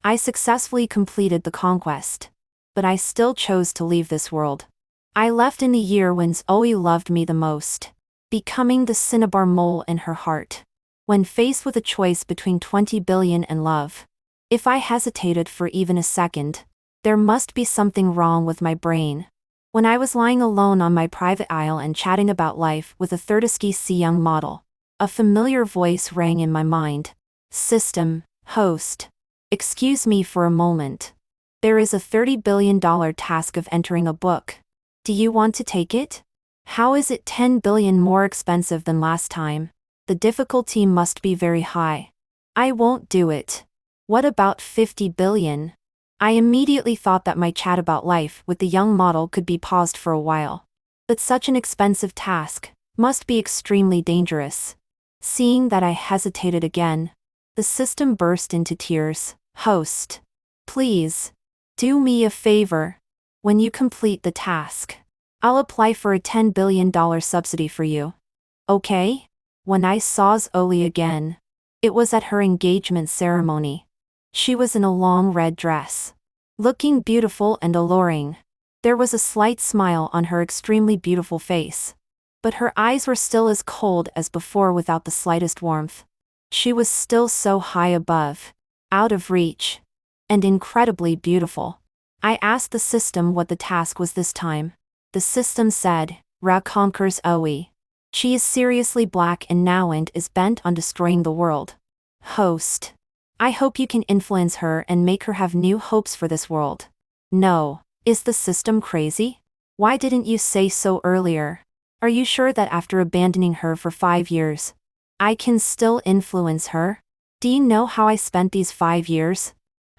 I successfully completed the conquest. But I still chose to leave this world. I left in the year when Zoe loved me the most, becoming the cinnabar mole in her heart. When faced with a choice between 20 billion and love, if I hesitated for even a second, there must be something wrong with my brain. When I was lying alone on my private aisle and chatting about life with a 30-ski young model, a familiar voice rang in my mind. System, host. Excuse me for a moment. There is a $30 billion task of entering a book. Do you want to take it? How is it 10 billion more expensive than last time? The difficulty must be very high. I won't do it. What about 50 billion? I immediately thought that my chat about life with the young model could be paused for a while. But such an expensive task must be extremely dangerous. Seeing that I hesitated again, the system burst into tears. Host, please, do me a favor. When you complete the task, I'll apply for a $10 billion subsidy for you. Okay? When I saw Zoe again, it was at her engagement ceremony. She was in a long red dress, looking beautiful and alluring. There was a slight smile on her extremely beautiful face, but her eyes were still as cold as before without the slightest warmth. She was still so high above, out of reach, and incredibly beautiful. I asked the system what the task was this time. The system said, Ra conquers Zoe. She is seriously black and now and is bent on destroying the world. Host, I hope you can influence her and make her have new hopes for this world. No, is the system crazy? Why didn't you say so earlier? Are you sure that after abandoning her for 5 years, I can still influence her? Do you know how I spent these 5 years?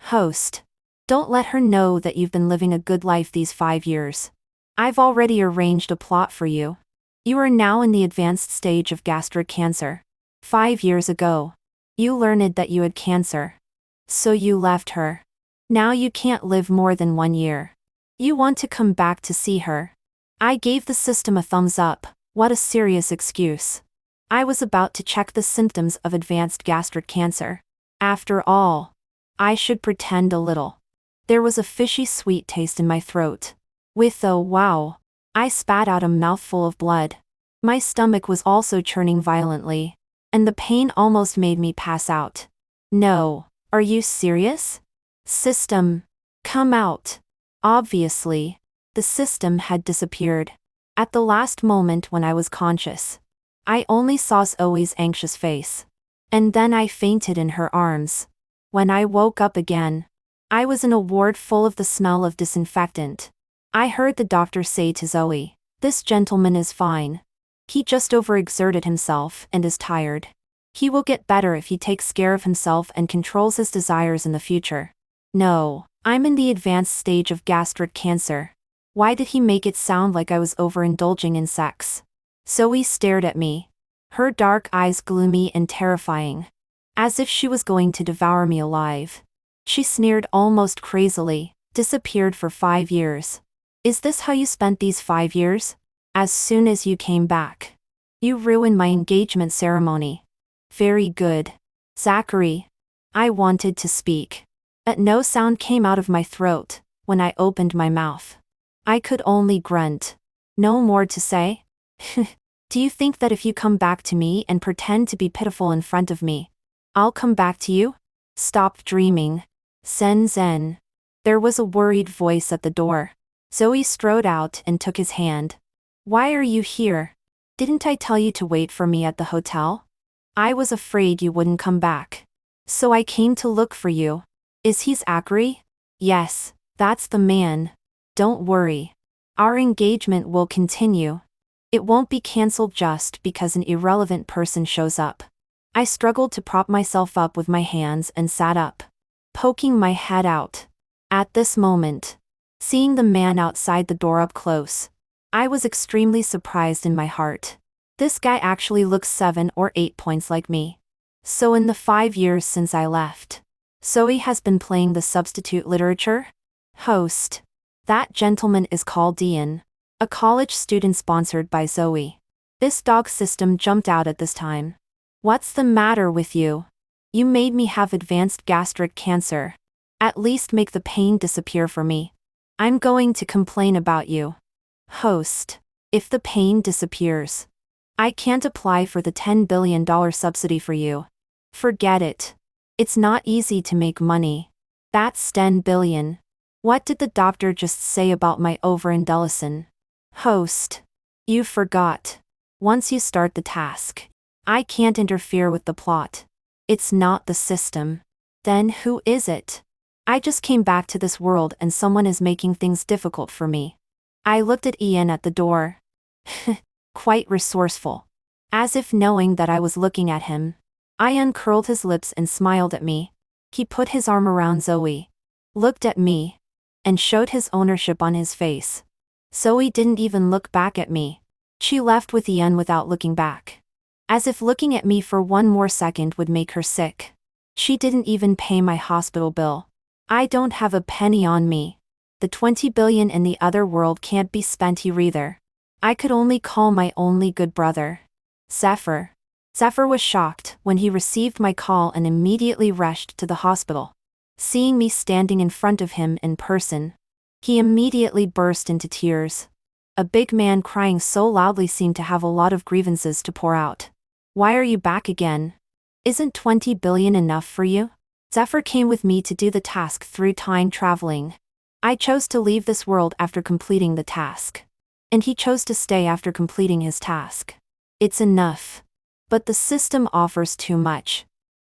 Host, don't let her know that you've been living a good life these 5 years. I've already arranged a plot for you. You are now in the advanced stage of gastric cancer. 5 years ago, you learned that you had cancer. So you left her. Now you can't live more than 1 year. You want to come back to see her. I gave the system a thumbs up. What a serious excuse. I was about to check the symptoms of advanced gastric cancer. After all, I should pretend a little. There was a fishy sweet taste in my throat. With a wow, I spat out a mouthful of blood. My stomach was also churning violently, and the pain almost made me pass out. No, are you serious? System, come out. Obviously, the system had disappeared. At the last moment when I was conscious, I only saw Zoe's anxious face. And then I fainted in her arms. When I woke up again, I was in a ward full of the smell of disinfectant. I heard the doctor say to Zoe, "This gentleman is fine. He just overexerted himself and is tired. He will get better if he takes care of himself and controls his desires in the future." No, I'm in the advanced stage of gastric cancer. Why did he make it sound like I was overindulging in sex? Zoe stared at me, her dark eyes gloomy and terrifying, as if she was going to devour me alive. She sneered almost crazily, disappeared for 5 years. Is this how you spent these 5 years? As soon as you came back, you ruined my engagement ceremony. Very good. Zachary. I wanted to speak, but no sound came out of my throat. When I opened my mouth, I could only grunt. No more to say? Do you think that if you come back to me and pretend to be pitiful in front of me, I'll come back to you? Stop dreaming. Zen. There was a worried voice at the door. Zoe strode out and took his hand. Why are you here? Didn't I tell you to wait for me at the hotel? I was afraid you wouldn't come back. So I came to look for you. Is he Zachary? Yes, that's the man. Don't worry. Our engagement will continue. It won't be cancelled just because an irrelevant person shows up. I struggled to prop myself up with my hands and sat up, poking my head out. At this moment, seeing the man outside the door up close, I was extremely surprised in my heart. This guy actually looks 7 or 8 points like me. So in the 5 years since I left, Zoe has been playing the substitute literature? Host. That gentleman is called Ian, a college student sponsored by Zoe. This dog system jumped out at this time. What's the matter with you? You made me have advanced gastric cancer. At least make the pain disappear for me. I'm going to complain about you. Host. If the pain disappears, I can't apply for the $10 billion subsidy for you. Forget it. It's not easy to make money. That's 10 billion. What did the doctor just say about my overindulgence? Host. You forgot. Once you start the task, I can't interfere with the plot. It's not the system. Then who is it? I just came back to this world and someone is making things difficult for me. I looked at Ian at the door. Quite resourceful. As if knowing that I was looking at him. Ian curled his lips and smiled at me. He put his arm around Zoe, looked at me, and showed his ownership on his face. Zoe didn't even look back at me. She left with Ian without looking back. As if looking at me for one more second would make her sick. She didn't even pay my hospital bill. I don't have a penny on me. The 20 billion in the other world can't be spent here either. I could only call my only good brother, Zephyr. Zephyr was shocked when he received my call and immediately rushed to the hospital. Seeing me standing in front of him in person, he immediately burst into tears. A big man crying so loudly seemed to have a lot of grievances to pour out. Why are you back again? Isn't 20 billion enough for you? Zephyr came with me to do the task through time traveling. I chose to leave this world after completing the task. And he chose to stay after completing his task. It's enough. But the system offers too much.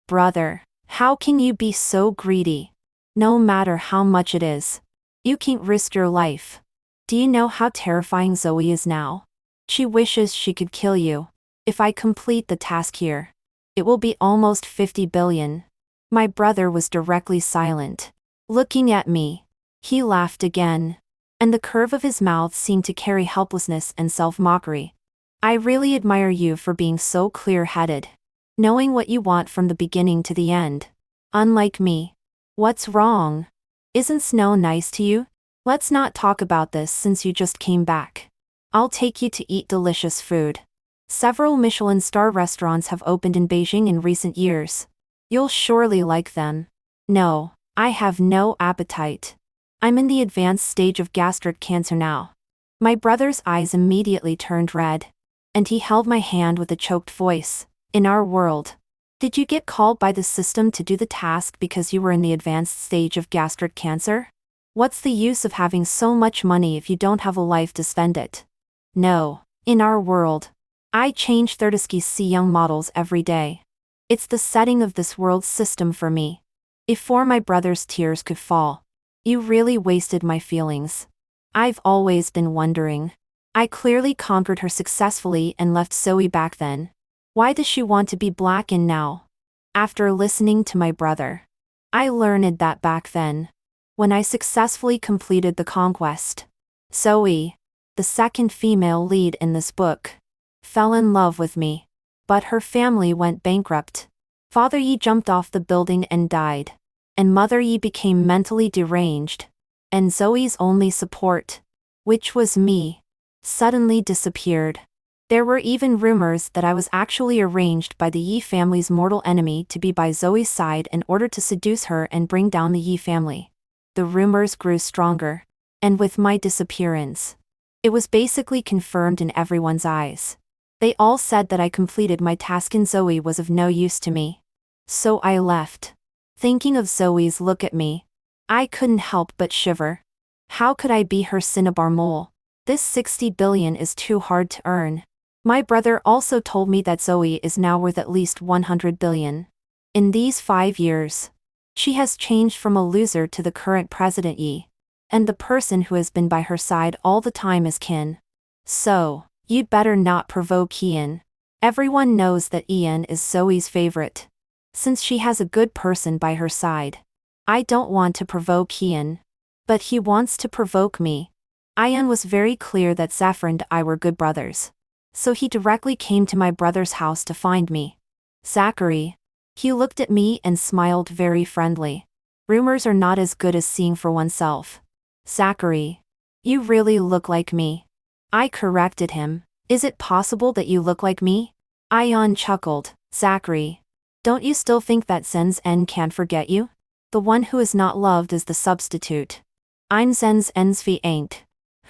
Brother, how can you be so greedy? No matter how much it is, you can't risk your life. Do you know how terrifying Zoe is now? She wishes she could kill you. If I complete the task here, it will be almost 50 billion. My brother was directly silent, looking at me. He laughed again, and the curve of his mouth seemed to carry helplessness and self-mockery. I really admire you for being so clear-headed, knowing what you want from the beginning to the end. Unlike me. What's wrong? Isn't snow nice to you? Let's not talk about this since you just came back. I'll take you to eat delicious food. Several Michelin star restaurants have opened in Beijing in recent years. You'll surely like them. No, I have no appetite. I'm in the advanced stage of gastric cancer now. My brother's eyes immediately turned red. And he held my hand with a choked voice. In our world, did you get called by the system to do the task because you were in the advanced stage of gastric cancer? What's the use of having so much money if you don't have a life to spend it? No, in our world, I change 30 young models every day. It's the setting of this world's system for me. Before my brother's tears could fall, you really wasted my feelings. I've always been wondering. I clearly conquered her successfully and left Zoe back then. Why does she want to be black in now? After listening to my brother, I learned that back then, when I successfully completed the conquest, Zoe, the second female lead in this book, fell in love with me. But her family went bankrupt. Father Yi jumped off the building and died. And Mother Yi became mentally deranged. And Zoe's only support, which was me, suddenly disappeared. There were even rumors that I was actually arranged by the Yi family's mortal enemy to be by Zoe's side in order to seduce her and bring down the Yi family. The rumors grew stronger. And with my disappearance, it was basically confirmed in everyone's eyes. They all said that I completed my task and Zoe was of no use to me. So I left. Thinking of Zoe's look at me, I couldn't help but shiver. How could I be her cinnabar mole? This 60 billion is too hard to earn. My brother also told me that Zoe is now worth at least 100 billion. In these 5 years, she has changed from a loser to the current President Yi. And the person who has been by her side all the time is Qin. So, you'd better not provoke Ian. Everyone knows that Ian is Zoe's favorite. Since she has a good person by her side. I don't want to provoke Ian. But he wants to provoke me. Ian was very clear that Zephyr and I were good brothers. So he directly came to my brother's house to find me. Zachary. He looked at me and smiled very friendly. Rumors are not as good as seeing for oneself. Zachary. You really look like me. I corrected him. Is it possible that you look like me? Ian chuckled. Zachary. Don't you still think that Sen's N can't forget you? The one who is not loved is the substitute. Einsens ens wie ain't.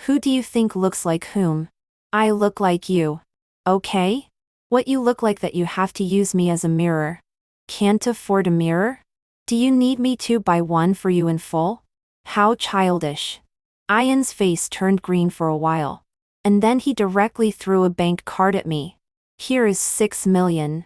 Who do you think looks like whom? I look like you. Okay? What you look like that you have to use me as a mirror. Can't afford a mirror? Do you need me to buy one for you in full? How childish. Ian's face turned green for a while. And then he directly threw a bank card at me. Here is 6 million.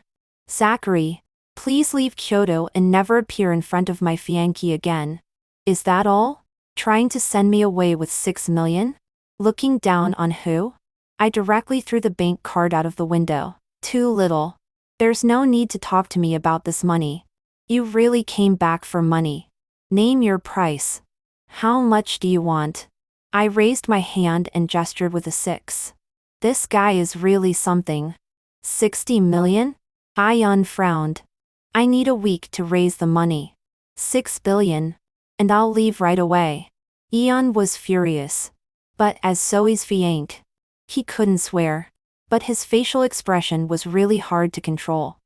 Zachary, please leave Kyoto and never appear in front of my fiancé again. Is that all? Trying to send me away with 6 million? Looking down on who? I directly threw the bank card out of the window. Too little. There's no need to talk to me about this money. You really came back for money. Name your price. How much do you want? I raised my hand and gestured with a 6. This guy is really something. 60 million? Ian frowned. I need a week to raise the money. 6 billion. And I'll leave right away. Ian was furious. But as Zoe's fiancé, he couldn't swear. But his facial expression was really hard to control.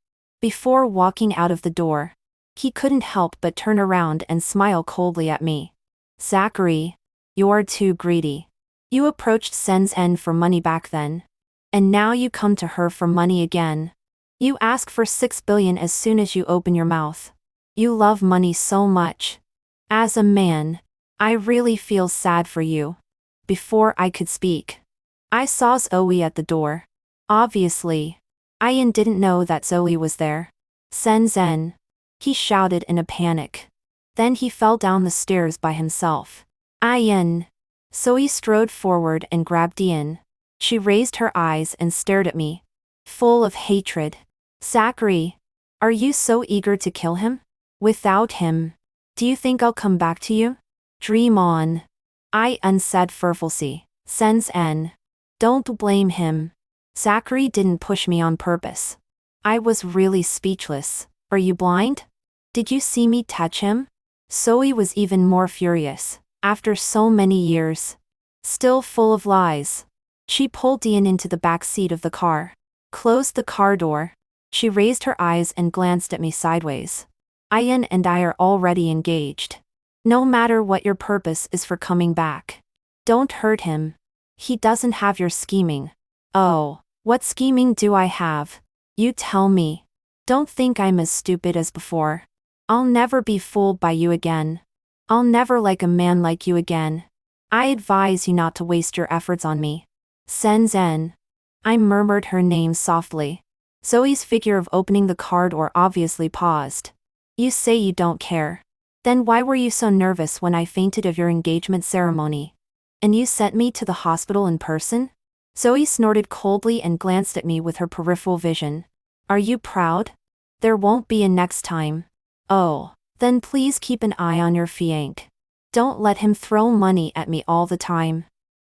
Before walking out of the door, he couldn't help but turn around and smile coldly at me. Zachary, you're too greedy. You approached Sen's N for money back then. And now you come to her for money again. You ask for 6 billion as soon as you open your mouth. You love money so much. As a man, I really feel sad for you. Before I could speak, I saw Zoe at the door. Obviously, Ian didn't know that Zoe was there. Senzen, he shouted in a panic. Then he fell down the stairs by himself. Ian. Zoe strode forward and grabbed Ian. She raised her eyes and stared at me, full of hatred. Zachary, are you so eager to kill him? Without him, do you think I'll come back to you? Dream on. Ian said furiously. Sen's N. Don't blame him. Zachary didn't push me on purpose. I was really speechless. Are you blind? Did you see me touch him? Zoe was even more furious. After so many years. Still full of lies. She pulled Ian into the back seat of the car. Closed the car door. She raised her eyes and glanced at me sideways. Ian and I are already engaged. No matter what your purpose is for coming back, don't hurt him. He doesn't have your scheming. Oh, what scheming do I have? You tell me. Don't think I'm as stupid as before. I'll never be fooled by you again. I'll never like a man like you again. I advise you not to waste your efforts on me. Senzen. I murmured her name softly. Zoe's figure of opening the car door obviously paused. You say you don't care. Then why were you so nervous when I fainted at your engagement ceremony? And you sent me to the hospital in person? Zoe snorted coldly and glanced at me with her peripheral vision. Are you proud? There won't be a next time. Oh, then please keep an eye on your fiancé. Don't let him throw money at me all the time.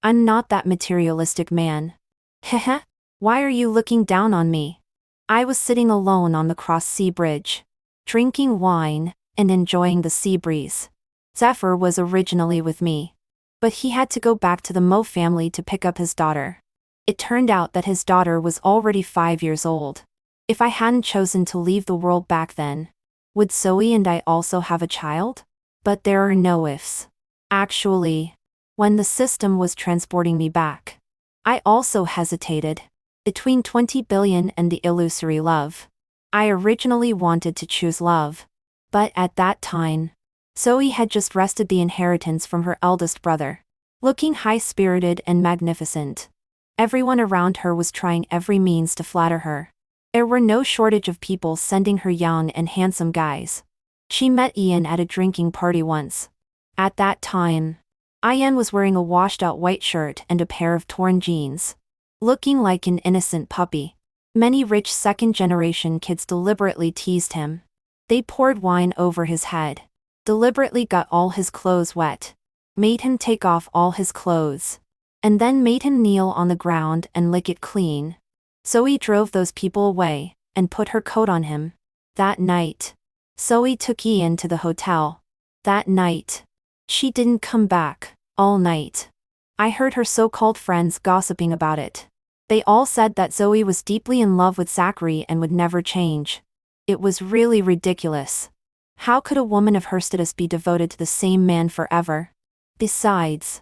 I'm not that materialistic man. Heh. Why are you looking down on me? I was sitting alone on the cross sea bridge, drinking wine and enjoying the sea breeze. Zephyr was originally with me, but he had to go back to the Mo family to pick up his daughter. It turned out that his daughter was already 5 years old. If I hadn't chosen to leave the world back then, would Zoe and I also have a child? But there are no ifs. Actually, when the system was transporting me back, I also hesitated. Between 20 billion and the illusory love. I originally wanted to choose love. But at that time, Zoe had just wrested the inheritance from her eldest brother. Looking high-spirited and magnificent. Everyone around her was trying every means to flatter her. There were no shortage of people sending her young and handsome guys. She met Ian at a drinking party once. At that time, Ian was wearing a washed-out white shirt and a pair of torn jeans. Looking like an innocent puppy. Many rich second-generation kids deliberately teased him. They poured wine over his head. Deliberately got all his clothes wet. Made him take off all his clothes. And then made him kneel on the ground and lick it clean. Zoe drove those people away, and put her coat on him. That night, Zoe took Ian to the hotel. That night, she didn't come back, all night. I heard her so-called friends gossiping about it. They all said that Zoe was deeply in love with Zachary and would never change. It was really ridiculous. How could a woman of her status be devoted to the same man forever? Besides,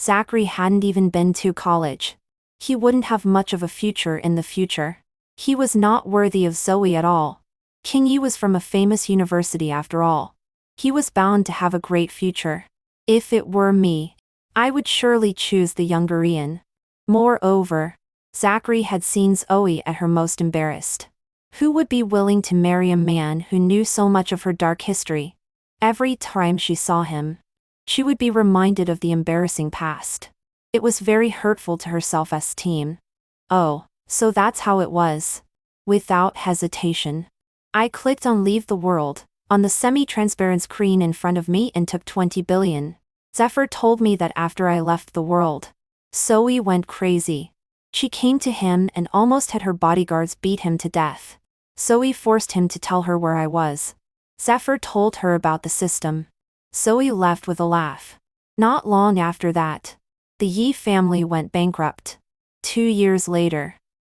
Zachary hadn't even been to college. He wouldn't have much of a future in the future. He was not worthy of Zoe at all. King Yi was from a famous university after all. He was bound to have a great future. If it were me, I would surely choose the younger Ian. Moreover, Zachary had seen Zoe at her most embarrassed. Who would be willing to marry a man who knew so much of her dark history? Every time she saw him, she would be reminded of the embarrassing past. It was very hurtful to her self-esteem. Oh, so that's how it was. Without hesitation, I clicked on Leave the World on the semi-transparent screen in front of me and took 20 billion. Zephyr told me that after I left the world, Zoe went crazy. She came to him and almost had her bodyguards beat him to death. Zoe forced him to tell her where I was. Zephyr told her about the system. Zoe left with a laugh. Not long after that, the Yi family went bankrupt. 2 years later,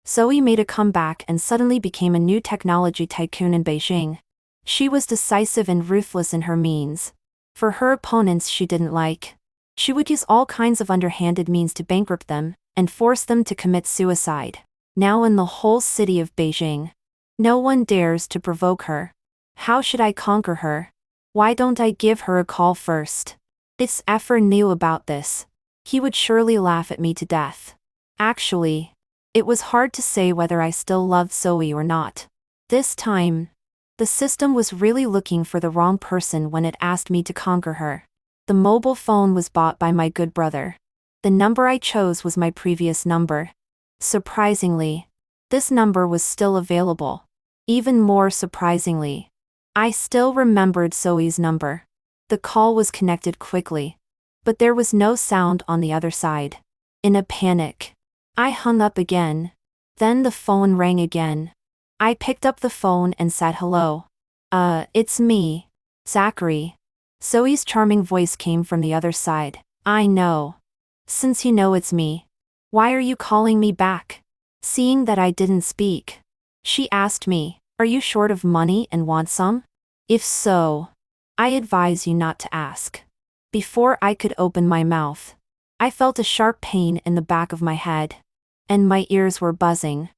Zoe made a comeback and suddenly became a new technology tycoon in Beijing. She was decisive and ruthless in her means. For her opponents she didn't like, she would use all kinds of underhanded means to bankrupt them and force them to commit suicide. Now in the whole city of Beijing, no one dares to provoke her. How should I conquer her? Why don't I give her a call first? If Zephyr knew about this, he would surely laugh at me to death. Actually, it was hard to say whether I still loved Zoe or not. This time, the system was really looking for the wrong person when it asked me to conquer her. The mobile phone was bought by my good brother. The number I chose was my previous number. Surprisingly, this number was still available. Even more surprisingly, I still remembered Zoe's number. The call was connected quickly, but there was no sound on the other side. In a panic, I hung up again. Then the phone rang again. I picked up the phone and said hello. It's me, Zachary. Zoe's charming voice came from the other side. I know. Since you know it's me, why are you calling me back? Seeing that I didn't speak, she asked me, are you short of money and want some? If so, I advise you not to ask. Before I could open my mouth, I felt a sharp pain in the back of my head, and my ears were buzzing.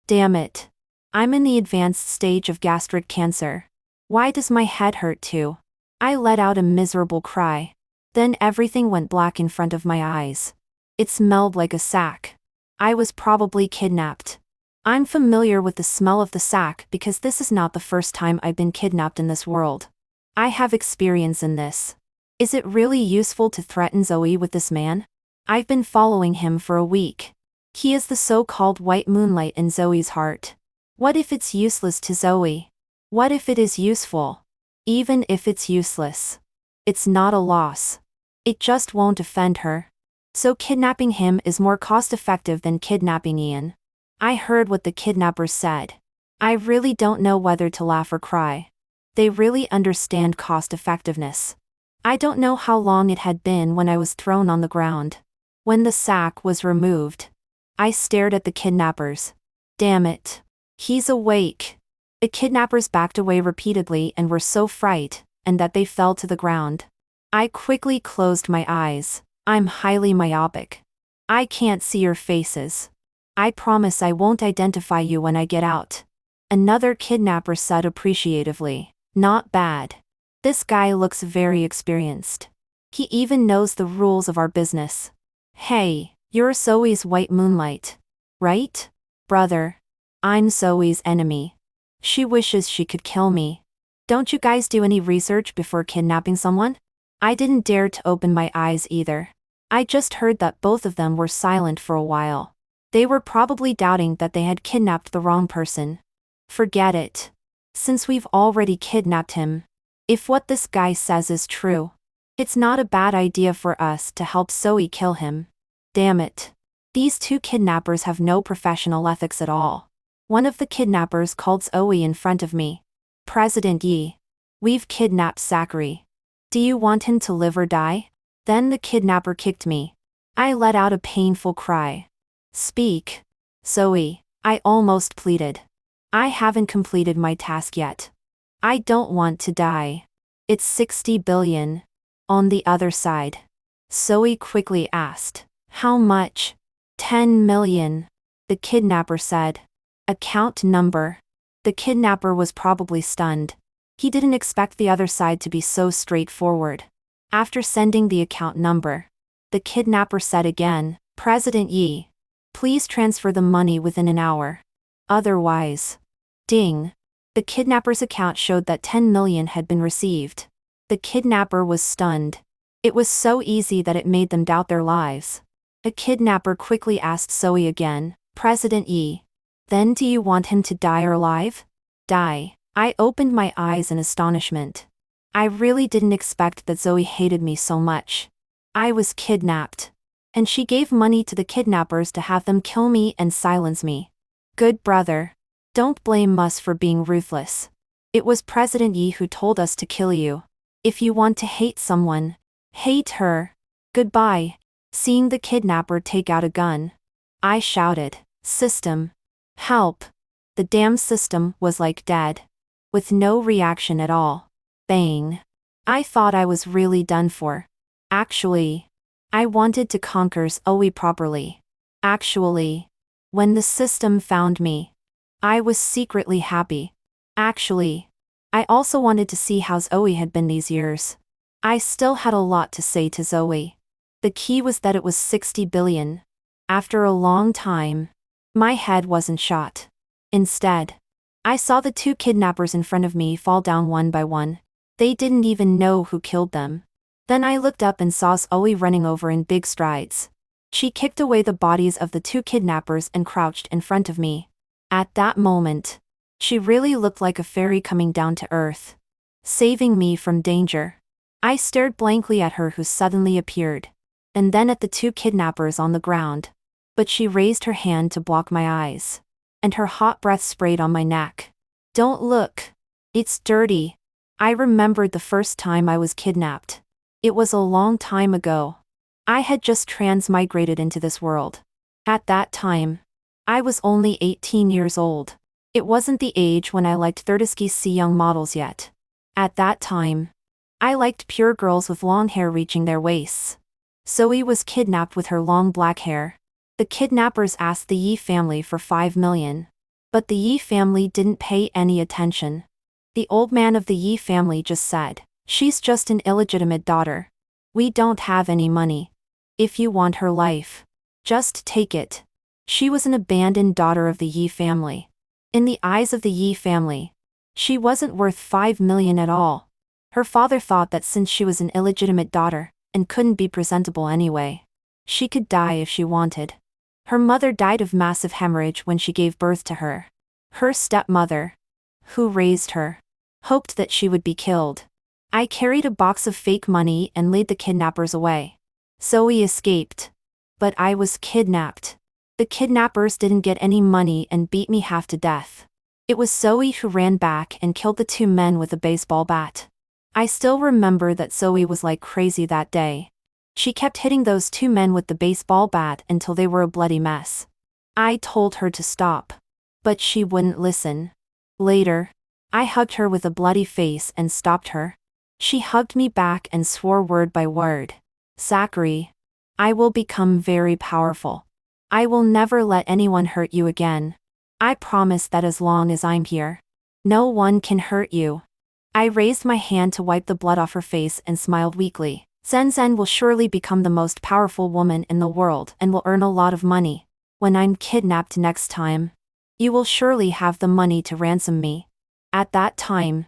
Damn it. I'm in the advanced stage of gastric cancer. Why does my head hurt too? I let out a miserable cry. Then everything went black in front of my eyes. It smelled like a sack. I was probably kidnapped. I'm familiar with the smell of the sack because this is not the first time I've been kidnapped in this world. I have experience in this. Is it really useful to threaten Zoe with this man? I've been following him for a week. He is the so-called white moonlight in Zoe's heart. What if it's useless to Zoe? What if it is useful? Even if it's useless, it's not a loss. It just won't offend her. So kidnapping him is more cost-effective than kidnapping Ian. I heard what the kidnappers said. I really don't know whether to laugh or cry. They really understand cost-effectiveness. I don't know how long it had been when I was thrown on the ground. When the sack was removed, I stared at the kidnappers. Damn it. He's awake. The kidnappers backed away repeatedly and were so frightened and that they fell to the ground. I quickly closed my eyes. I'm highly myopic. I can't see your faces. I promise I won't identify you when I get out. Another kidnapper said appreciatively. Not bad. This guy looks very experienced. He even knows the rules of our business. Hey, you're Zoe's white moonlight, right? Brother, I'm Zoe's enemy. She wishes she could kill me. Don't you guys do any research before kidnapping someone? I didn't dare to open my eyes either. I just heard that both of them were silent for a while. They were probably doubting that they had kidnapped the wrong person. Forget it. Since we've already kidnapped him, if what this guy says is true, it's not a bad idea for us to help Zoe kill him. Damn it. These two kidnappers have no professional ethics at all. One of the kidnappers called Zoe in front of me. President Yi, we've kidnapped Zachary. Do you want him to live or die? Then the kidnapper kicked me. I let out a painful cry. Speak, Zoe, I almost pleaded. I haven't completed my task yet. I don't want to die. It's 60 billion. On the other side. Zoe quickly asked. How much? 10 million. The kidnapper said. Account number. The kidnapper was probably stunned. He didn't expect the other side to be so straightforward. After sending the account number, the kidnapper said again, President Yi, please transfer the money within an hour. Otherwise. Ding. The kidnapper's account showed that 10 million had been received. The kidnapper was stunned. It was so easy that it made them doubt their lives. The kidnapper quickly asked Zoe again, President Yi, then do you want him to die or alive? Die. I opened my eyes in astonishment. I really didn't expect that Zoe hated me so much. I was kidnapped. And she gave money to the kidnappers to have them kill me and silence me. Good brother. Don't blame us for being ruthless. It was President Yi who told us to kill you. If you want to hate someone, hate her. Goodbye. Seeing the kidnapper take out a gun, I shouted, System. Help. The damn system was like dead. With no reaction at all. Bang. I thought I was really done for. Actually, I wanted to conquer Zoe properly. Actually, when the system found me, I was secretly happy. Actually, I also wanted to see how Zoe had been these years. I still had a lot to say to Zoe. The key was that it was 60 billion. After a long time, my head wasn't shot. Instead, I saw the two kidnappers in front of me fall down one by one. They didn't even know who killed them. Then I looked up and saw Zoe running over in big strides. She kicked away the bodies of the two kidnappers and crouched in front of me. At that moment, she really looked like a fairy coming down to earth, saving me from danger. I stared blankly at her who suddenly appeared, and then at the two kidnappers on the ground. But she raised her hand to block my eyes, and her hot breath sprayed on my neck. Don't look. It's dirty. I remembered the first time I was kidnapped. It was a long time ago. I had just transmigrated into this world. At that time, I was only 18 years old. It wasn't the age when I liked 30s young models yet. At that time, I liked pure girls with long hair reaching their waists. Zoe was kidnapped with her long black hair. The kidnappers asked the Yi family for 5 million. But the Yi family didn't pay any attention. The old man of the Yi family just said, she's just an illegitimate daughter. We don't have any money. If you want her life, just take it. She was an abandoned daughter of the Yi family. In the eyes of the Yi family, she wasn't worth 5 million at all. Her father thought that since she was an illegitimate daughter, and couldn't be presentable anyway, she could die if she wanted. Her mother died of massive hemorrhage when she gave birth to her. Her stepmother, who raised her, hoped that she would be killed. I carried a box of fake money and laid the kidnappers away. Zoe escaped. But I was kidnapped. The kidnappers didn't get any money and beat me half to death. It was Zoe who ran back and killed the two men with a baseball bat. I still remember that Zoe was like crazy that day. She kept hitting those two men with the baseball bat until they were a bloody mess. I told her to stop. But she wouldn't listen. Later, I hugged her with a bloody face and stopped her. She hugged me back and swore word by word. Zachary, I will become very powerful. I will never let anyone hurt you again. I promise that as long as I'm here, no one can hurt you. I raised my hand to wipe the blood off her face and smiled weakly. Zen will surely become the most powerful woman in the world and will earn a lot of money. When I'm kidnapped next time, you will surely have the money to ransom me. At that time,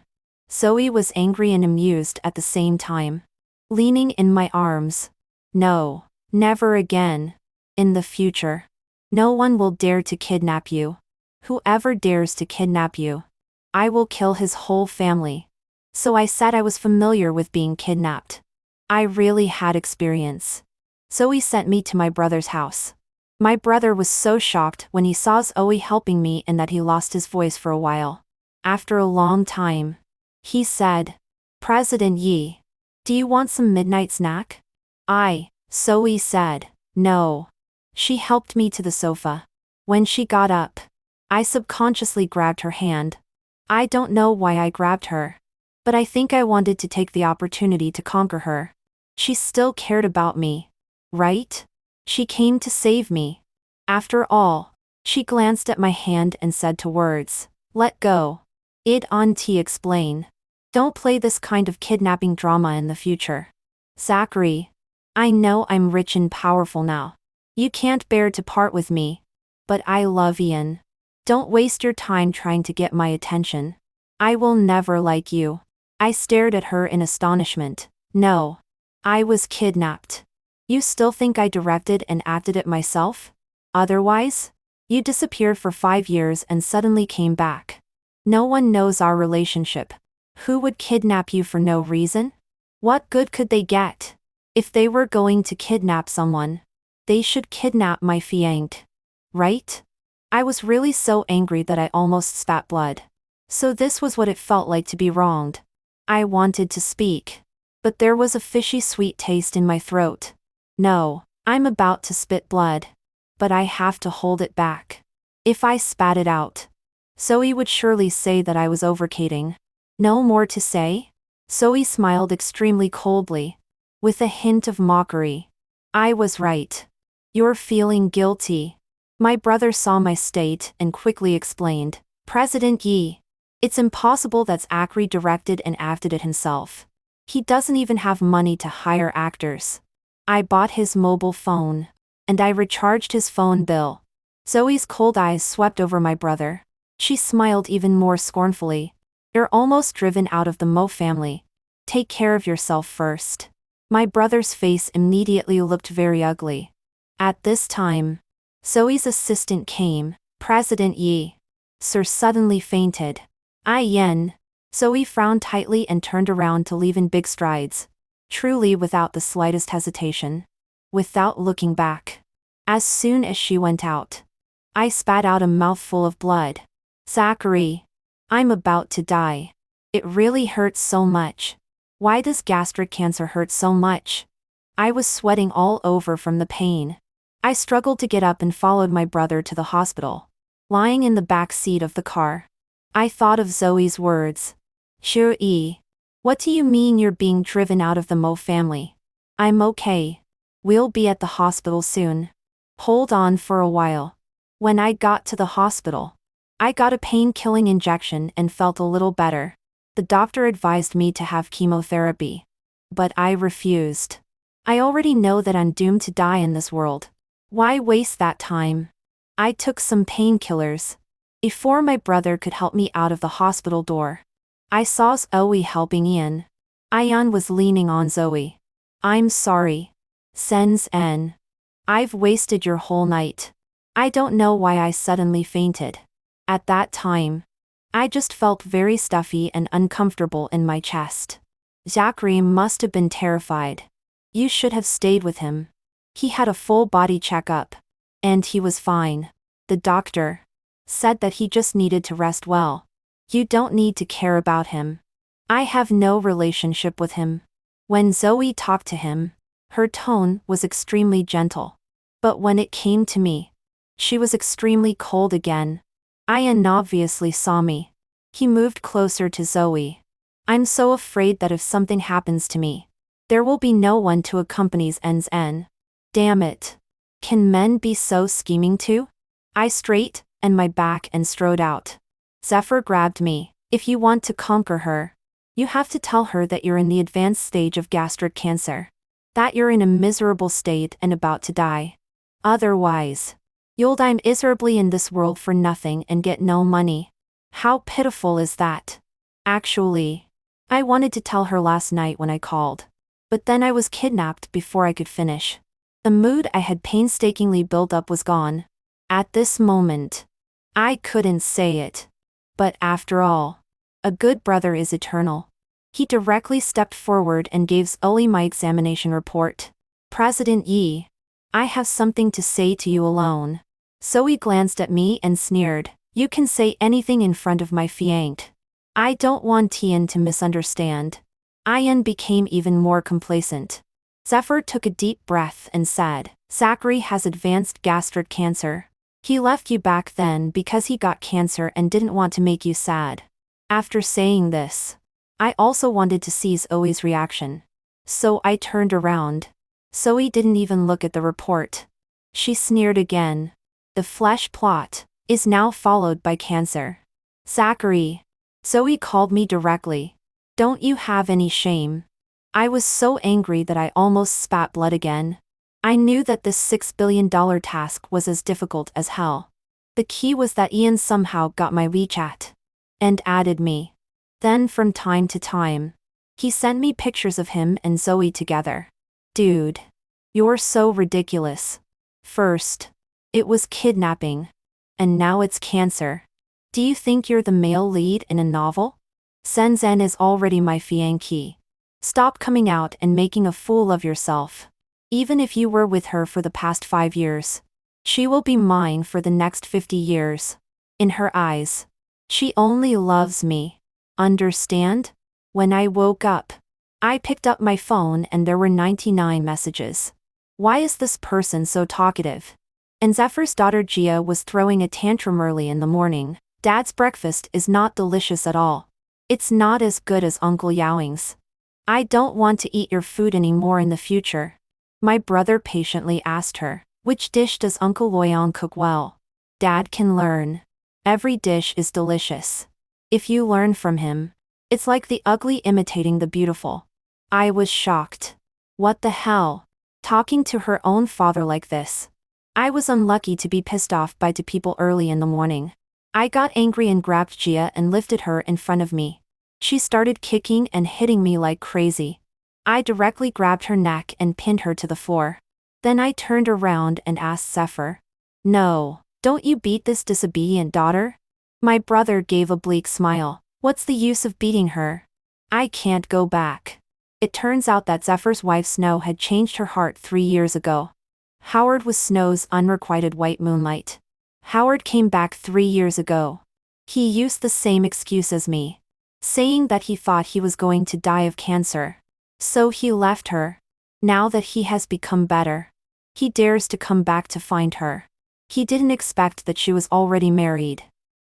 Zoe was angry and amused at the same time. Leaning in my arms. No, never again. In the future, no one will dare to kidnap you. Whoever dares to kidnap you, I will kill his whole family. So I said I was familiar with being kidnapped. I really had experience. Zoe sent me to my brother's house. My brother was so shocked when he saw Zoe helping me and that he lost his voice for a while. After a long time, he said, President Yi, do you want some midnight snack? Zoe said, no. She helped me to the sofa. When she got up, I subconsciously grabbed her hand. I don't know why I grabbed her. But I think I wanted to take the opportunity to conquer her. She still cared about me. Right? She came to save me. After all, she glanced at my hand and said to words, "Let go." Auntie explain. Don't play this kind of kidnapping drama in the future. Zachary. I know I'm rich and powerful now. You can't bear to part with me. But I love Ian. Don't waste your time trying to get my attention. I will never like you. I stared at her in astonishment. No. I was kidnapped. You still think I directed and acted it myself? Otherwise? You disappeared for 5 years and suddenly came back. No one knows our relationship. Who would kidnap you for no reason? What good could they get? If they were going to kidnap someone, they should kidnap my fiancé. Right? I was really so angry that I almost spat blood. So this was what it felt like to be wronged. I wanted to speak. But there was a fishy sweet taste in my throat. No, I'm about to spit blood. But I have to hold it back. If I spat it out, Zoe would surely say that I was overcating. No more to say? Zoe smiled extremely coldly, with a hint of mockery. I was right. You're feeling guilty. My brother saw my state and quickly explained, President Yi. It's impossible that Zachary directed and acted it himself. He doesn't even have money to hire actors. I bought his mobile phone. And I recharged his phone bill. Zoe's cold eyes swept over my brother. She smiled even more scornfully. You're almost driven out of the Mo family. Take care of yourself first. My brother's face immediately looked very ugly. At this time, Zoe's assistant came. President Yi. Sir suddenly fainted. Yen. Zoe frowned tightly and turned around to leave in big strides. Truly without the slightest hesitation. Without looking back. As soon as she went out, I spat out a mouthful of blood. Zachary. I'm about to die. It really hurts so much. Why does gastric cancer hurt so much? I was sweating all over from the pain. I struggled to get up and followed my brother to the hospital. Lying in the back seat of the car, I thought of Zoe's words. Sure. What do you mean you're being driven out of the Mo family? I'm okay. We'll be at the hospital soon. Hold on for a while. When I got to the hospital, I got a pain-killing injection and felt a little better. The doctor advised me to have chemotherapy. But I refused. I already know that I'm doomed to die in this world. Why waste that time? I took some painkillers. Before my brother could help me out of the hospital door, I saw Zoe helping Ian. Ian was leaning on Zoe. I'm sorry. Sen. I've wasted your whole night. I don't know why I suddenly fainted. At that time, I just felt very stuffy and uncomfortable in my chest. Zachary must have been terrified. You should have stayed with him. He had a full body checkup. And he was fine. The doctor said that he just needed to rest well. You don't need to care about him. I have no relationship with him. When Zoe talked to him, her tone was extremely gentle. But when it came to me, she was extremely cold again. Ian obviously saw me. He moved closer to Zoe. I'm so afraid that if something happens to me, there will be no one to accompany N. Damn it. Can men be so scheming too? I straightened my back and strode out. Zephyr grabbed me. If you want to conquer her, you have to tell her that you're in the advanced stage of gastric cancer. That you're in a miserable state and about to die. Otherwise, you'll die miserably in this world for nothing and get no money. How pitiful is that? Actually, I wanted to tell her last night when I called. But then I was kidnapped before I could finish. The mood I had painstakingly built up was gone. At this moment, I couldn't say it. But after all, a good brother is eternal. He directly stepped forward and gave Zoe my examination report. President Yi, I have something to say to you alone. Zoe glanced at me and sneered. You can say anything in front of my fiancé. I don't want Ian to misunderstand. Ian became even more complacent. Zephyr took a deep breath and said, Zachary has advanced gastric cancer. He left you back then because he got cancer and didn't want to make you sad. After saying this, I also wanted to see Zoe's reaction. So I turned around. Zoe didn't even look at the report. She sneered again. The flesh plot is now followed by cancer. Zachary. Zoe called me directly. Don't you have any shame? I was so angry that I almost spat blood again. I knew that this $6 billion task was as difficult as hell. The key was that Ian somehow got my WeChat and added me. Then from time to time, he sent me pictures of him and Zoe together. Dude, you're so ridiculous. First, it was kidnapping. And now it's cancer. Do you think you're the male lead in a novel? Shenzhen is already my fiancée. Stop coming out and making a fool of yourself. Even if you were with her for the past 5 years, she will be mine for the next 50 years. In her eyes, she only loves me. Understand? When I woke up, I picked up my phone and there were 99 messages. Why is this person so talkative? And Zephyr's daughter Gia was throwing a tantrum early in the morning. Dad's breakfast is not delicious at all. It's not as good as Uncle Yowing's. I don't want to eat your food anymore in the future. My brother patiently asked her, which dish does Uncle Loyang cook well? Dad can learn. Every dish is delicious. If you learn from him, it's like the ugly imitating the beautiful. I was shocked. What the hell? Talking to her own father like this. I was unlucky to be pissed off by two people early in the morning. I got angry and grabbed Gia and lifted her in front of me. She started kicking and hitting me like crazy. I directly grabbed her neck and pinned her to the floor. Then I turned around and asked Zephyr. No, don't you beat this disobedient daughter? My brother gave a bleak smile. What's the use of beating her? I can't go back. It turns out that Zephyr's wife Snow had changed her heart 3 years ago. Howard was Snow's unrequited white moonlight. Howard came back 3 years ago. He used the same excuse as me, saying that he thought he was going to die of cancer. So he left her. Now that he has become better, he dares to come back to find her. He didn't expect that she was already married.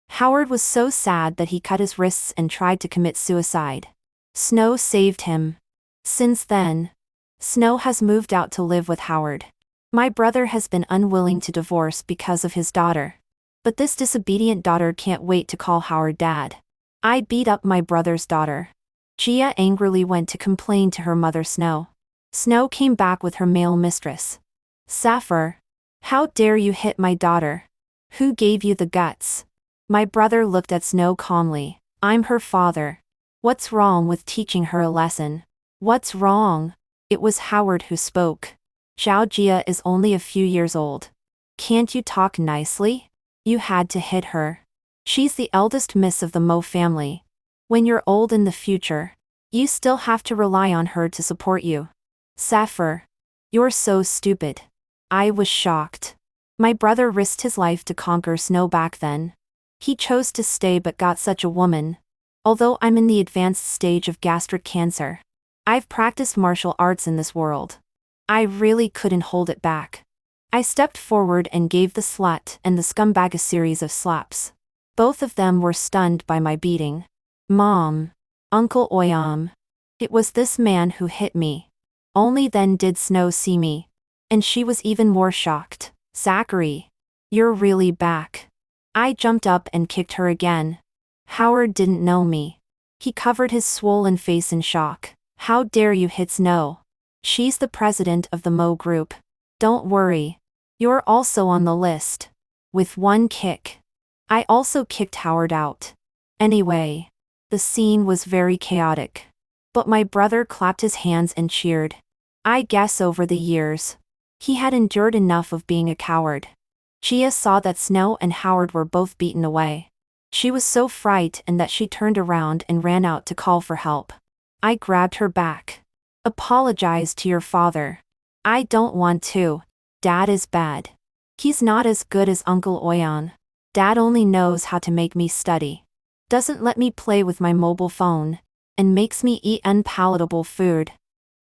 Howard was so sad that he cut his wrists and tried to commit suicide. Snow saved him. Since then, Snow has moved out to live with Howard. My brother has been unwilling to divorce because of his daughter. But this disobedient daughter can't wait to call Howard dad. I beat up my brother's daughter. Gia angrily went to complain to her mother Snow. Snow came back with her male mistress. Zephyr, how dare you hit my daughter? Who gave you the guts? My brother looked at Snow calmly. I'm her father. What's wrong with teaching her a lesson? What's wrong? It was Howard who spoke. Zhao Jia is only a few years old. Can't you talk nicely? You had to hit her. She's the eldest miss of the Mo family. When you're old in the future, you still have to rely on her to support you. Zephyr, you're so stupid. I was shocked. My brother risked his life to conquer Snow back then. He chose to stay but got such a woman. Although I'm in the advanced stage of gastric cancer, I've practiced martial arts in this world. I really couldn't hold it back. I stepped forward and gave the slut and the scumbag a series of slaps. Both of them were stunned by my beating. Mom. Uncle Oyam. It was this man who hit me. Only then did Snow see me. And she was even more shocked. Zachary. You're really back. I jumped up and kicked her again. Howard didn't know me. He covered his swollen face in shock. How dare you hit Snow? She's the president of the Mo group. Don't worry. You're also on the list. With one kick. I also kicked Howard out. Anyway, the scene was very chaotic. But my brother clapped his hands and cheered. I guess over the years, he had endured enough of being a coward. Gia saw that Snow and Howard were both beaten away. She was so frightened that she turned around and ran out to call for help. I grabbed her back. Apologize to your father. I don't want to. Dad is bad. He's not as good as Uncle Oyan. Dad only knows how to make me study. Doesn't let me play with my mobile phone. And makes me eat unpalatable food.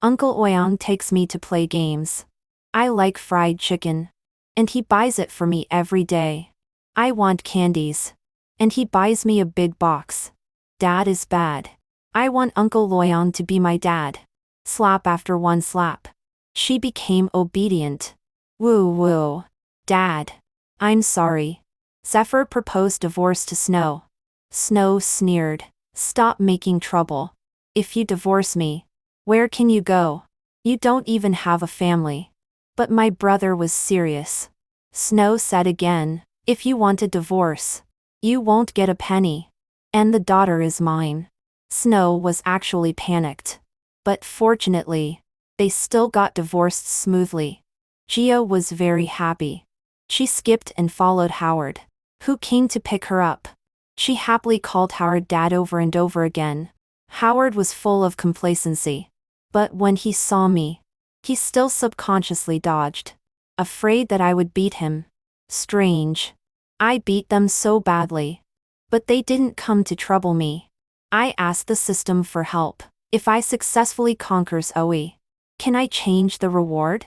Uncle Oyan takes me to play games. I like fried chicken. And he buys it for me every day. I want candies. And he buys me a big box. Dad is bad. I want Uncle Loyan to be my dad. Slap after one slap. She became obedient. Woo woo. Dad. I'm sorry. Zephyr proposed divorce to Snow. Snow sneered. Stop making trouble. If you divorce me, where can you go? You don't even have a family. But my brother was serious. Snow said again, if you want a divorce, you won't get a penny. And the daughter is mine. Snow was actually panicked. But fortunately, they still got divorced smoothly. Gia was very happy. She skipped and followed Howard, who came to pick her up. She happily called Howard Dad over and over again. Howard was full of complacency. But when he saw me, he still subconsciously dodged, afraid that I would beat him. Strange. I beat them so badly. But they didn't come to trouble me. I asked the system for help. If I successfully conquer Zoe, can I change the reward?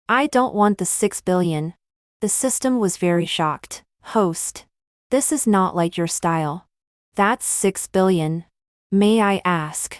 I don't want the 6 billion. The system was very shocked. Host. This is not like your style. That's 6 billion. May I ask?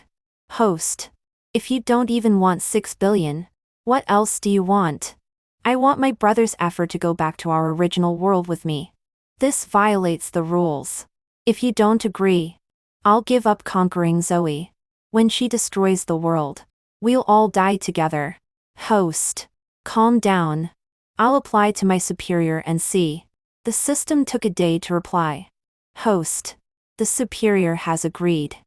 Host. If you don't even want 6 billion, what else do you want? I want my brother's effort to go back to our original world with me. This violates the rules. If you don't agree, I'll give up conquering Zoe. When she destroys the world, we'll all die together. Host. Calm down. I'll apply to my superior and see. The system took a day to reply. Host. The superior has agreed.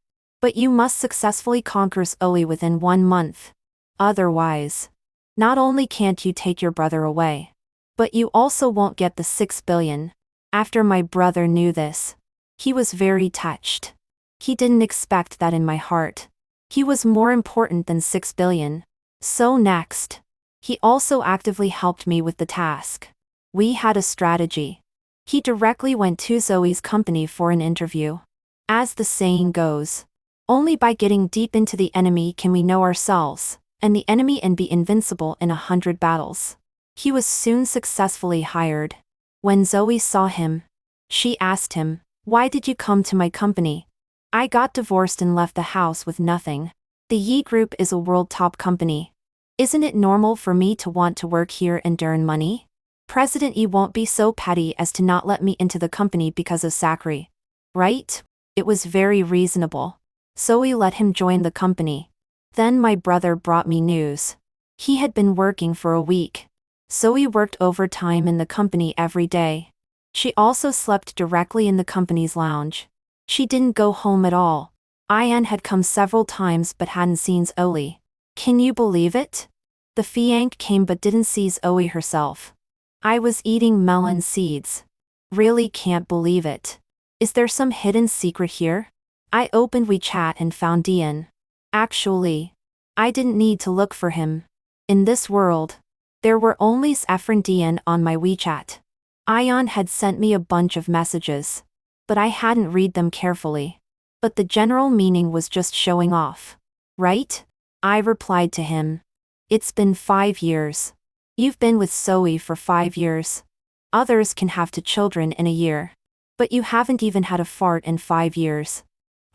But you must successfully conquer Zoe within 1 month. Otherwise, not only can't you take your brother away, but you also won't get the 6 billion. After my brother knew this, he was very touched. He didn't expect that in my heart. He was more important than 6 billion. So next, he also actively helped me with the task. We had a strategy. He directly went to Zoe's company for an interview. As the saying goes, only by getting deep into the enemy can we know ourselves, and the enemy and be invincible in 100 battles. He was soon successfully hired. When Zoe saw him, she asked him, why did you come to my company? I got divorced and left the house with nothing. The Yi Group is a world top company. Isn't it normal for me to want to work here and earn money? President Yi won't be so petty as to not let me into the company because of Sakri. Right? It was very reasonable. Zoe let him join the company. Then my brother brought me news. He had been working for a week. Zoe worked overtime in the company every day. She also slept directly in the company's lounge. She didn't go home at all. Ian had come several times but hadn't seen Zoe. Can you believe it? The Fiank came but didn't see Zoe herself. I was eating melon seeds. Really can't believe it. Is there some hidden secret here? I opened WeChat and found Dian. Actually, I didn't need to look for him. In this world, there were only Zephyr and Dian on my WeChat. Ion had sent me a bunch of messages, but I hadn't read them carefully. But the general meaning was just showing off. Right? I replied to him. It's been 5 years. You've been with Zoe for 5 years. Others can have 2 children in a year. But you haven't even had a fart in 5 years.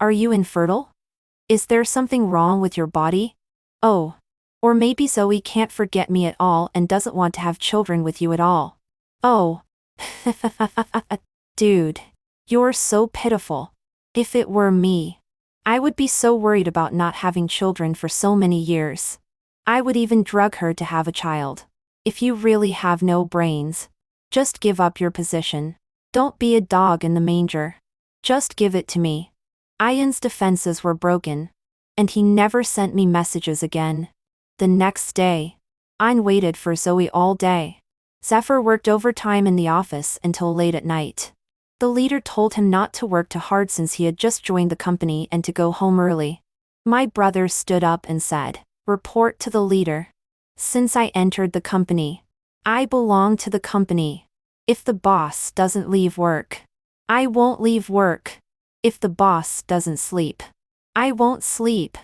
Are you infertile? Is there something wrong with your body? Oh. Or maybe Zoe can't forget me at all and doesn't want to have children with you at all. Oh. Dude. You're so pitiful. If it were me, I would be so worried about not having children for so many years. I would even drug her to have a child. If you really have no brains, just give up your position. Don't be a dog in the manger. Just give it to me. Ian's defenses were broken, and he never sent me messages again. The next day, Ian waited for Zoe all day. Zephyr worked overtime in the office until late at night. The leader told him not to work too hard since he had just joined the company and to go home early. My brother stood up and said, "Report to the leader. Since I entered the company, I belong to the company. If the boss doesn't leave work, I won't leave work. If the boss doesn't sleep, I won't sleep."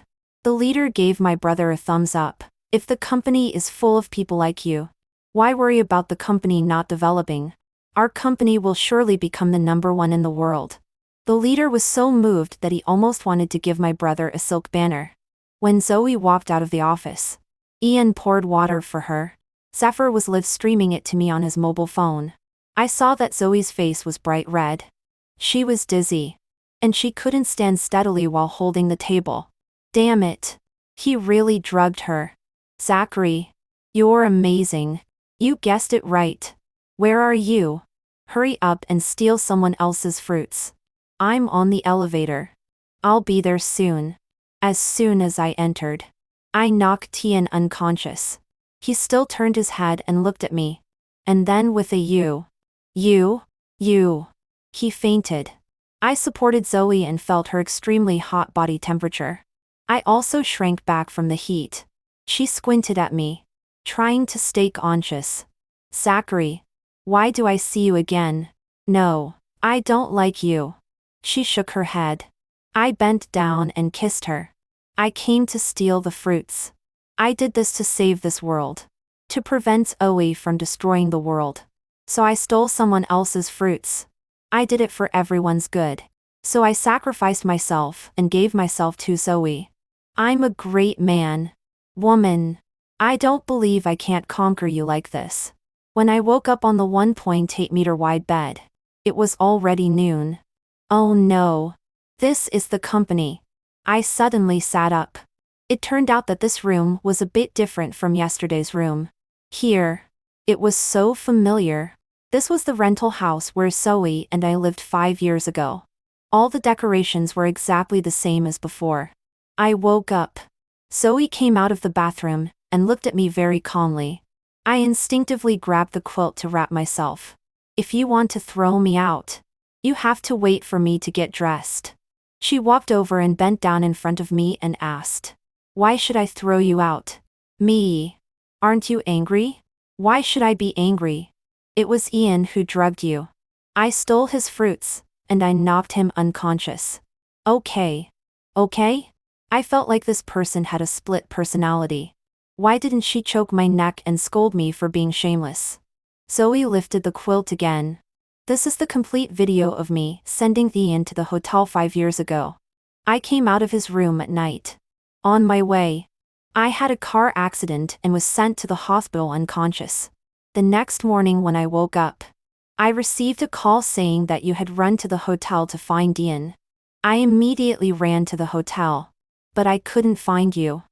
The leader gave my brother a thumbs up. If the company is full of people like you, why worry about the company not developing? Our company will surely become the #1 in the world. The leader was so moved that he almost wanted to give my brother a silk banner. When Zoe walked out of the office, Ian poured water for her. Zephyr was live streaming it to me on his mobile phone. I saw that Zoe's face was bright red. She was dizzy. And she couldn't stand steadily while holding the table. Damn it. He really drugged her. Zachary. You're amazing. You guessed it right. Where are you? Hurry up and steal someone else's fruits. I'm on the elevator. I'll be there soon. As soon as I entered, I knocked Ian unconscious. He still turned his head and looked at me. And then with a you, he fainted. I supported Zoe and felt her extremely hot body temperature. I also shrank back from the heat. She squinted at me, trying to stay conscious. Zachary, why do I see you again? No, I don't like you. She shook her head. I bent down and kissed her. I came to steal the fruits. I did this to save this world. To prevent Zoe from destroying the world. So I stole someone else's fruits. I did it for everyone's good. So I sacrificed myself and gave myself to Zoe. I'm a great man. Woman. I don't believe I can't conquer you like this. When I woke up on the 1.8-meter wide bed, it was already noon. Oh no. This is the company. I suddenly sat up. It turned out that this room was a bit different from yesterday's room. Here. It was so familiar. This was the rental house where Zoe and I lived 5 years ago. All the decorations were exactly the same as before. I woke up. Zoe came out of the bathroom and looked at me very calmly. I instinctively grabbed the quilt to wrap myself. If you want to throw me out, you have to wait for me to get dressed. She walked over and bent down in front of me and asked, why should I throw you out? Me. Aren't you angry? Why should I be angry? It was Ian who drugged you. I stole his fruits, and I knocked him unconscious. Okay. Okay? I felt like this person had a split personality. Why didn't she choke my neck and scold me for being shameless? Zoe lifted the quilt again. This is the complete video of me sending Ian to the hotel 5 years ago. I came out of his room at night. On my way, I had a car accident and was sent to the hospital unconscious. The next morning when I woke up, I received a call saying that you had run to the hotel to find Ian. I immediately ran to the hotel, but I couldn't find you.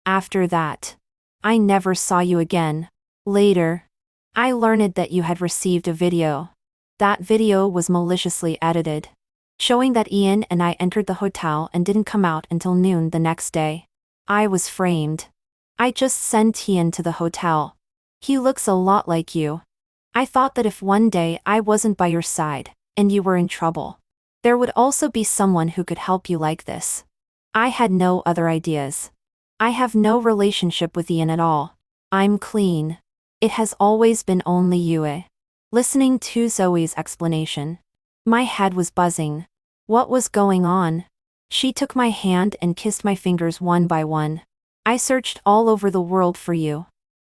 After that, I never saw you again. Later, I learned that you had received a video. That video was maliciously edited, showing that Ian and I entered the hotel and didn't come out until noon the next day. I was framed. I just sent Ian to the hotel. He looks a lot like you. I thought that if one day I wasn't by your side, and you were in trouble, there would also be someone who could help you like this. I had no other ideas. I have no relationship with Ian at all. I'm clean. It has always been only you. Listening to Zoe's explanation, my head was buzzing. What was going on? She took my hand and kissed my fingers one by one. I searched all over the world for you.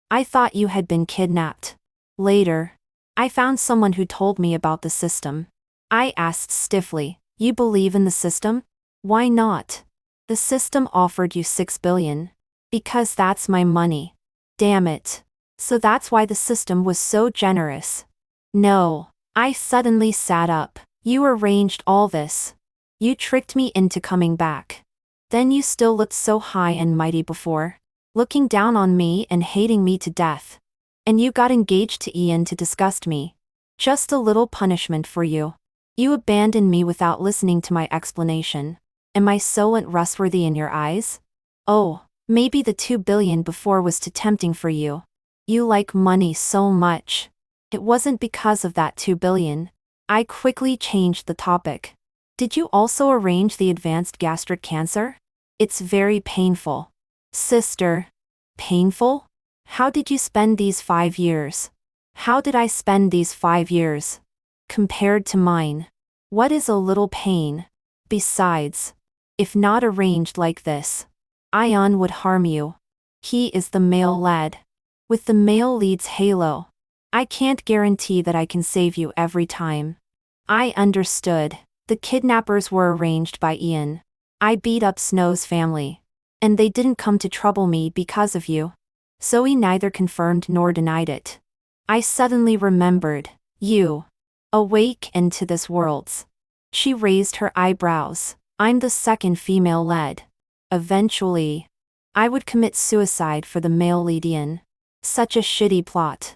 I thought you had been kidnapped. Later, I found someone who told me about the system. I asked stiffly, you believe in the system? Why not? The system offered you 6 billion. Because that's my money. Damn it. So that's why the system was so generous. No. I suddenly sat up. You arranged all this. You tricked me into coming back. Then you still looked so high and mighty before, looking down on me and hating me to death. And you got engaged to Ian to disgust me. Just a little punishment for you. You abandoned me without listening to my explanation. Am I so untrustworthy in your eyes? Oh, maybe the 2 billion before was too tempting for you. You like money so much. It wasn't because of that 2 billion. I quickly changed the topic. Did you also arrange the advanced gastric cancer? It's very painful. Sister. Painful? How did you spend these 5 years? How did I spend these 5 years? Compared to mine. What is a little pain? Besides, if not arranged like this, Ion would harm you. He is the male lead. With the male lead's halo, I can't guarantee that I can save you every time. I understood. The kidnappers were arranged by Ian. I beat up Snow's family. And they didn't come to trouble me because of you. Zoe neither confirmed nor denied it. I suddenly remembered. You. Awake into this world's. She raised her eyebrows. I'm the second female lead. Eventually. I would commit suicide for the male lead Ian. Such a shitty plot.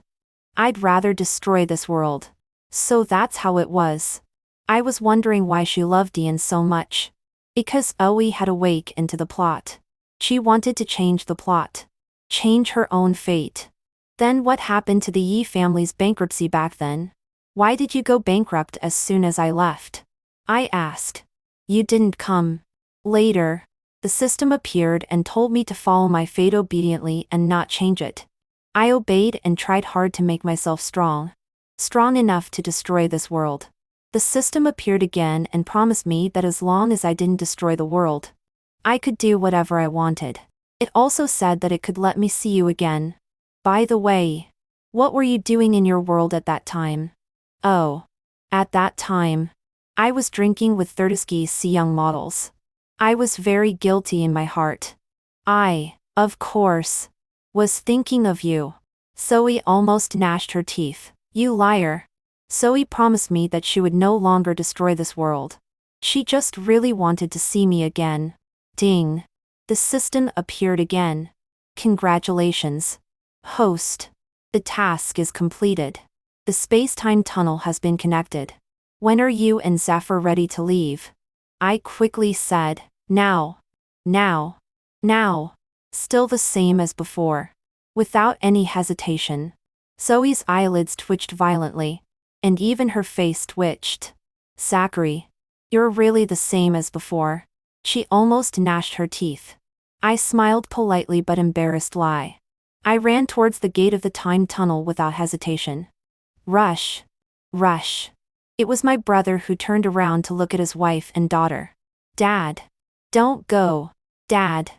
I'd rather destroy this world. So that's how it was. I was wondering why she loved Ian so much. Because Zoe had awake into the plot. She wanted to change the plot. Change her own fate. Then what happened to the Yi family's bankruptcy back then? Why did you go bankrupt as soon as I left? I asked. You didn't come. Later, the system appeared and told me to follow my fate obediently and not change it. I obeyed and tried hard to make myself strong. Strong enough to destroy this world. The system appeared again and promised me that as long as I didn't destroy the world, I could do whatever I wanted. It also said that it could let me see you again. By the way, what were you doing in your world at that time? Oh. At that time, I was drinking with Thirdsky's young models. I was very guilty in my heart. I, of course, was thinking of you. Zoe almost gnashed her teeth. You liar. Zoe promised me that she would no longer destroy this world. She just really wanted to see me again. Ding. The system appeared again. Congratulations. Host. The task is completed. The space-time tunnel has been connected. When are you and Zephyr ready to leave? I quickly said, now. Now. Now. Still the same as before. Without any hesitation. Zoe's eyelids twitched violently. And even her face twitched. Zachary. You're really the same as before. She almost gnashed her teeth. I smiled politely but embarrassed lie. I ran towards the gate of the time tunnel without hesitation. Rush. Rush. It was my brother who turned around to look at his wife and daughter. Dad. Don't go. Dad.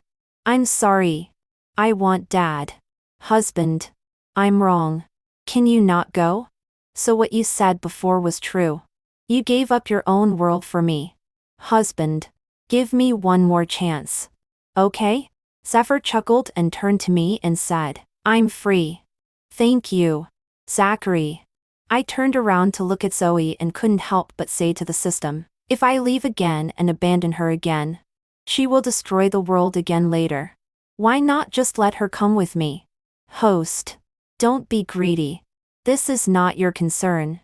I'm sorry. I want Dad. Husband. I'm wrong. Can you not go? So what you said before was true. You gave up your own world for me. Husband. Give me one more chance. Okay? Zephyr chuckled and turned to me and said, I'm free. Thank you. Zachary. I turned around to look at Zoe and couldn't help but say to the system, if I leave again and abandon her again, she will destroy the world again later. Why not just let her come with me? Host. Don't be greedy. This is not your concern.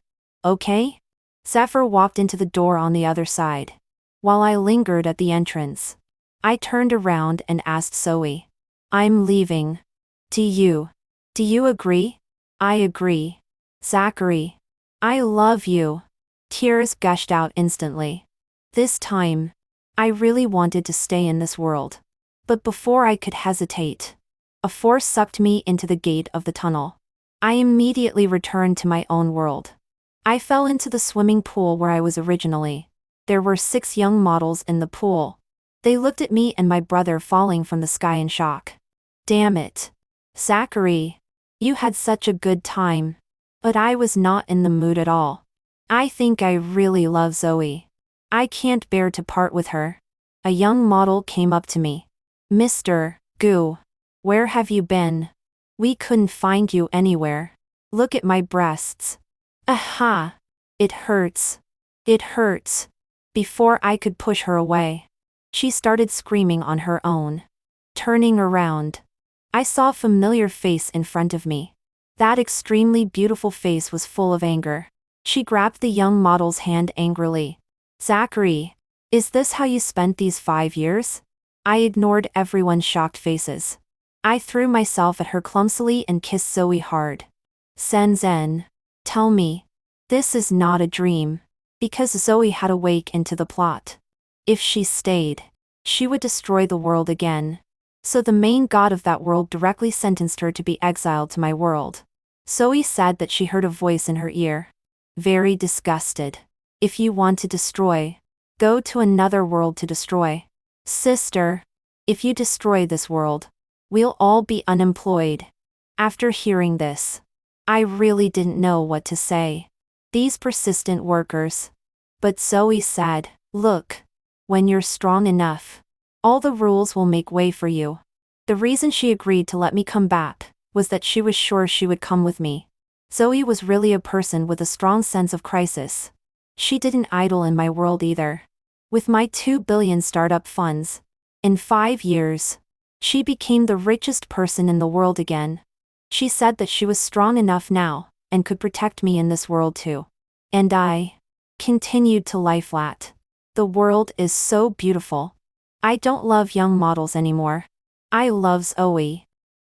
Okay? Zephyr walked into the door on the other side. While I lingered at the entrance, I turned around and asked Zoe. I'm leaving. Do you agree? I agree. Zachary. I love you. Tears gushed out instantly. This time, I really wanted to stay in this world. But before I could hesitate, a force sucked me into the gate of the tunnel. I immediately returned to my own world. I fell into the swimming pool where I was originally. There were 6 young models in the pool. They looked at me and my brother falling from the sky in shock. Damn it. Zachary. You had such a good time. But I was not in the mood at all. I think I really love Zoe. I can't bear to part with her. A young model came up to me. Mr. Goo. Where have you been? We couldn't find you anywhere. Look at my breasts. Aha. It hurts. It hurts. Before I could push her away, she started screaming on her own. Turning around, I saw a familiar face in front of me. That extremely beautiful face was full of anger. She grabbed the young model's hand angrily. Zachary, is this how you spent these 5 years? I ignored everyone's shocked faces. I threw myself at her clumsily and kissed Zoe hard. Senzen, tell me, this is not a dream. Because Zoe had awake into the plot. If she stayed, she would destroy the world again. So the main god of that world directly sentenced her to be exiled to my world. Zoe said that she heard a voice in her ear. Very disgusted. If you want to destroy, go to another world to destroy. Sister, if you destroy this world, we'll all be unemployed. After hearing this, I really didn't know what to say. These persistent workers. But Zoe said, "Look, when you're strong enough, all the rules will make way for you." The reason she agreed to let me come back was that she was sure she would come with me. Zoe was really a person with a strong sense of crisis. She didn't idle in my world either. With my 2 billion startup funds, in 5 years, she became the richest person in the world again. She said that she was strong enough now, and could protect me in this world too. And I continued to lie flat. The world is so beautiful. I don't love young models anymore. I love Zoe.